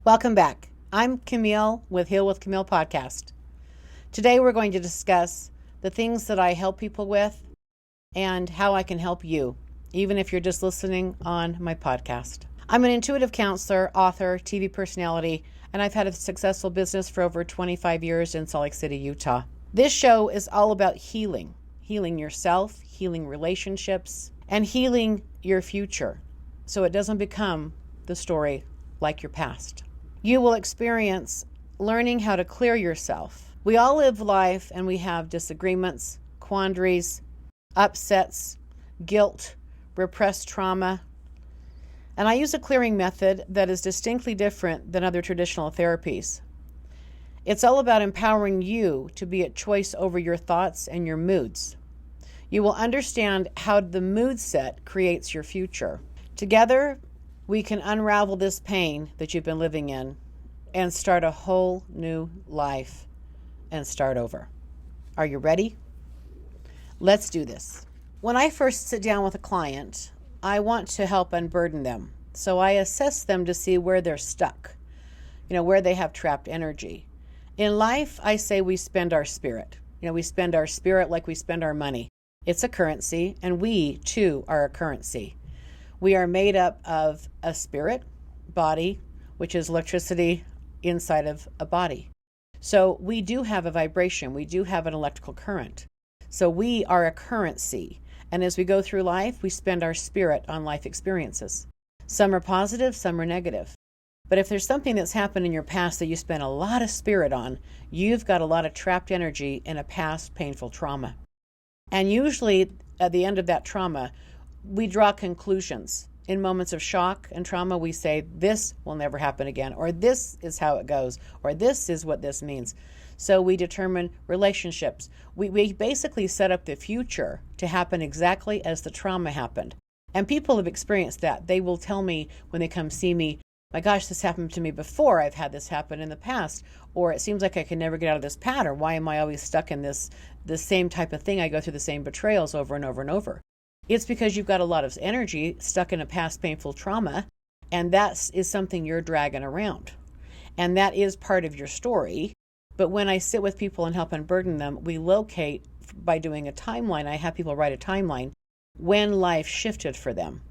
Welcome back. I'm Camille with Heal with Camille podcast. Today we're going to discuss the things that I help people with and how I can help you, even if you're just listening on my podcast. I'm an intuitive counselor, author, TV personality, and I've had a successful business for over 25 years in Salt Lake City, Utah. This show is all about healing yourself, healing relationships, and healing your future so it doesn't become the story like your past. You will experience learning how to clear yourself. We all live life and we have disagreements, quandaries, upsets, guilt, repressed trauma. And I use a clearing method that is distinctly different than other traditional therapies. It's all about empowering you to be at choice over your thoughts and your moods. You will understand how the mood set creates your future. Together, we can unravel this pain that you've been living in and start a whole new life and start over. Are you ready? Let's do this. When I first sit down with a client, I want to help unburden them. So I assess them to see where they're stuck, where they have trapped energy. In life, I say we spend our spirit. We spend our spirit like we spend our money. It's a currency, and we, too, are a currency. We are made up of a spirit, body, which is electricity inside of a body. So we do have a vibration. We do have an electrical current. So we are a currency. And as we go through life, we spend our spirit on life experiences. Some are positive, some are negative. But if there's something that's happened in your past that you spent a lot of spirit on, you've got a lot of trapped energy in a past painful trauma. And usually at the end of that trauma, we draw conclusions. In moments of shock and trauma, we say, this will never happen again, or this is how it goes, or this is what this means. So we determine relationships. We basically set up the future to happen exactly as the trauma happened. And people have experienced that. They will tell me when they come see me, my gosh, this happened to me before. I've had this happen in the past. Or it seems like I can never get out of this pattern. Why am I always stuck in this same type of thing? I go through the same betrayals over and over and over. It's because you've got a lot of energy stuck in a past painful trauma, and that is something you're dragging around. And that is part of your story. But when I sit with people and help unburden them, we locate by doing a timeline. I have people write a timeline when life shifted for them.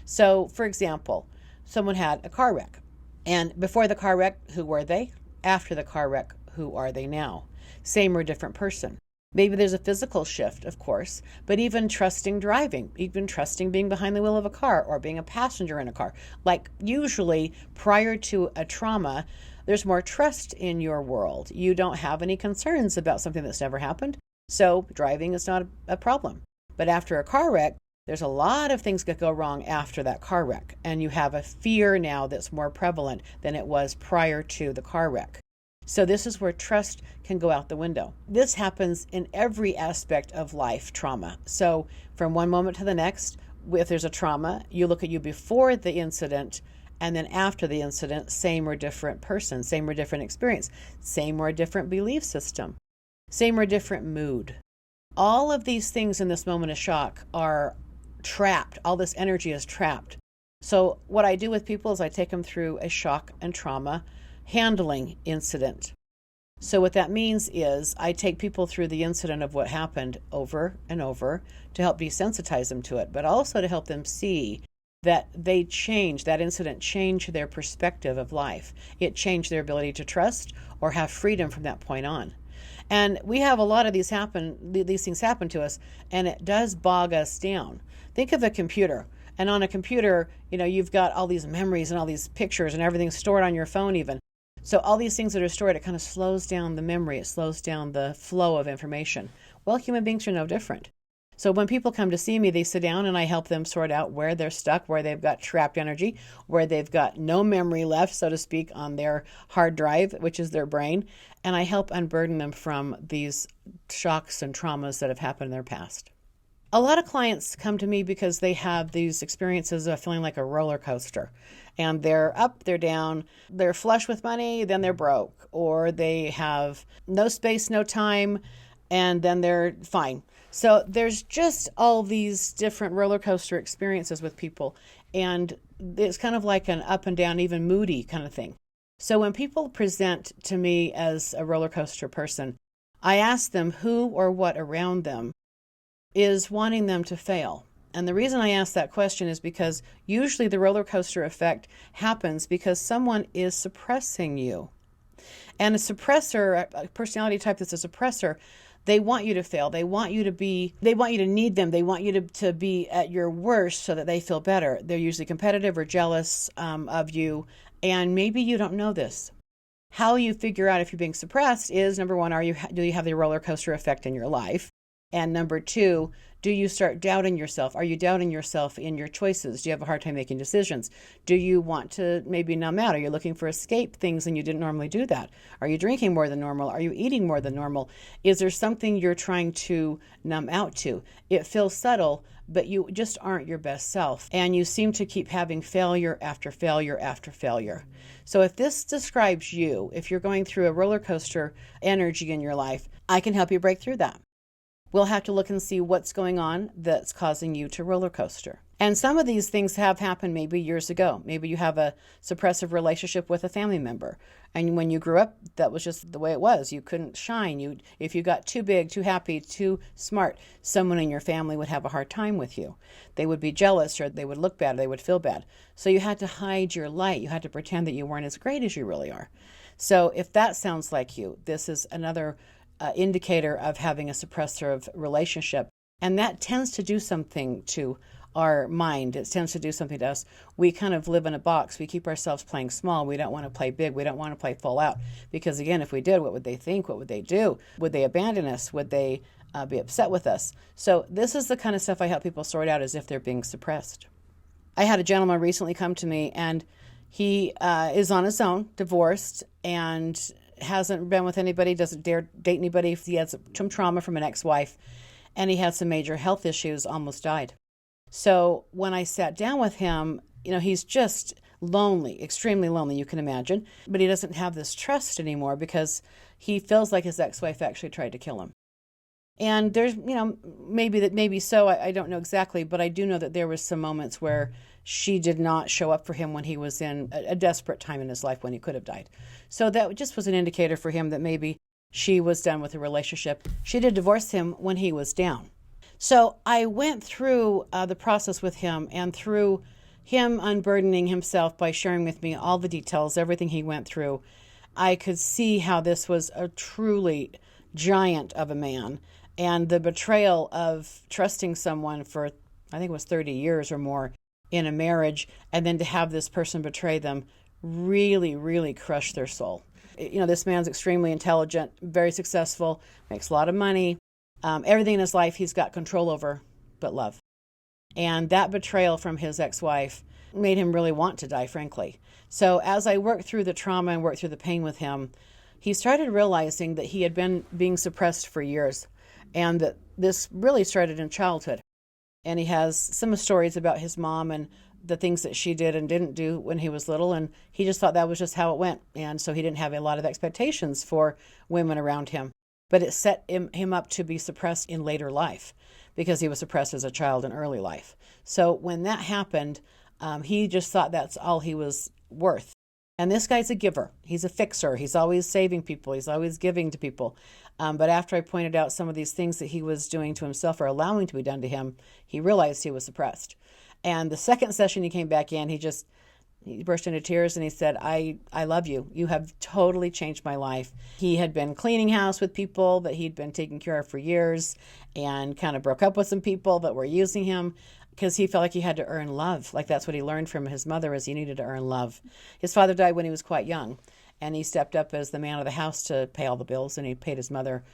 So, for example, someone had a car wreck. And before the car wreck, who were they? After the car wreck, who are they now? Same or different person. Maybe there's a physical shift, of course, but even trusting driving, even trusting being behind the wheel of a car or being a passenger in a car. Like usually prior to a trauma, there's more trust in your world. You don't have any concerns about something that's never happened. So driving is not a problem. But after a car wreck, there's a lot of things that go wrong after that car wreck. And you have a fear now that's more prevalent than it was prior to the car wreck. So this is where trust can go out the window. This happens in every aspect of life trauma. So from one moment to the next, if there's a trauma, you look at you before the incident and then after the incident, same or different person, same or different experience, same or different belief system, same or different mood. All of these things in this moment of shock are trapped. All this energy is trapped. So what I do with people is I take them through a shock and trauma handling incident. So what that means is I take people through the incident of what happened over and over to help desensitize them to it, but also to help them see that that incident changed their perspective of life. It changed their ability to trust or have freedom from that point on. And we have a lot of these things happen to us, and it does bog us down. Think of a computer. And on a computer, you've got all these memories and all these pictures and everything's stored on your phone even. So all these things that are stored, it kind of slows down the memory. It slows down the flow of information. Well, human beings are no different. So when people come to see me, they sit down and I help them sort out where they're stuck, where they've got trapped energy, where they've got no memory left, so to speak, on their hard drive, which is their brain. And I help unburden them from these shocks and traumas that have happened in their past. A lot of clients come to me because they have these experiences of feeling like a roller coaster. And they're up, they're down, they're flush with money, then they're broke, or they have no space, no time, and then they're fine. So there's just all these different roller coaster experiences with people. And it's kind of like an up and down, even moody kind of thing. So when people present to me as a roller coaster person, I ask them who or what around them is wanting them to fail. And the reason I ask that question is because usually the roller coaster effect happens because someone is suppressing you. And a suppressor, a personality type that's a suppressor, they want you to fail. They want you to need them. They want you to be at your worst so that they feel better. They're usually competitive or jealous of you. And maybe you don't know this. How you figure out if you're being suppressed is, number one, do you have the roller coaster effect in your life? And number two, do you start doubting yourself? Are you doubting yourself in your choices? Do you have a hard time making decisions? Do you want to maybe numb out? Are you looking for escape things and you didn't normally do that? Are you drinking more than normal? Are you eating more than normal? Is there something you're trying to numb out to? It feels subtle, but you just aren't your best self. And you seem to keep having failure after failure after failure. So if this describes you, if you're going through a roller coaster energy in your life, I can help you break through that. We'll have to look and see what's going on that's causing you to roller coaster. And some of these things have happened maybe years ago. Maybe you have a suppressive relationship with a family member. And when you grew up, that was just the way it was. You couldn't shine. If you got too big, too happy, too smart, someone in your family would have a hard time with you. They would be jealous, or they would look bad, or they would feel bad. So you had to hide your light. You had to pretend that you weren't as great as you really are. So if that sounds like you, this is another indicator of having a suppressive relationship. And that tends to do something to our mind. It tends to do something to us. We kind of live in a box. We keep ourselves playing small. We don't want to play big. We don't want to play full out. Because again, if we did, what would they think? What would they do? Would they abandon us? Would they be upset with us? So this is the kind of stuff I help people sort out as if they're being suppressed. I had a gentleman recently come to me, and he is on his own, divorced, and hasn't been with anybody, doesn't dare date anybody. He had some trauma from an ex-wife, and he had some major health issues, almost died. So when I sat down with him, he's just lonely, extremely lonely, you can imagine, but he doesn't have this trust anymore because he feels like his ex-wife actually tried to kill him. And there's, maybe so, I don't know exactly, but I do know that there was some moments where she did not show up for him when he was in a desperate time in his life when he could have died. So that just was an indicator for him that maybe she was done with the relationship. She did divorce him when he was down. So I went through the process with him, and through him unburdening himself by sharing with me all the details, everything he went through, I could see how this was a truly giant of a man. And the betrayal of trusting someone for, I think it was 30 years or more in a marriage, and then to have this person betray them really, really crushed their soul. This man's extremely intelligent, very successful, makes a lot of money. Everything in his life he's got control over but love. And that betrayal from his ex-wife made him really want to die, frankly. So as I worked through the trauma and worked through the pain with him, he started realizing that he had been being suppressed for years, and that this really started in childhood. And he has some stories about his mom and the things that she did and didn't do when he was little, and he just thought that was just how it went. And so he didn't have a lot of expectations for women around him. But it set him up to be suppressed in later life because he was suppressed as a child in early life. So when that happened, he just thought that's all he was worth. And this guy's a giver. He's a fixer. He's always saving people. He's always giving to people. But after I pointed out some of these things that he was doing to himself or allowing to be done to him, he realized he was suppressed. And the second session he came back in, he burst into tears and he said, I love you. You have totally changed my life. He had been cleaning house with people that he'd been taking care of for years, and kind of broke up with some people that were using him because he felt like he had to earn love. Like that's what he learned from his mother, is he needed to earn love. His father died when he was quite young, and he stepped up as the man of the house to pay all the bills, and he paid his mother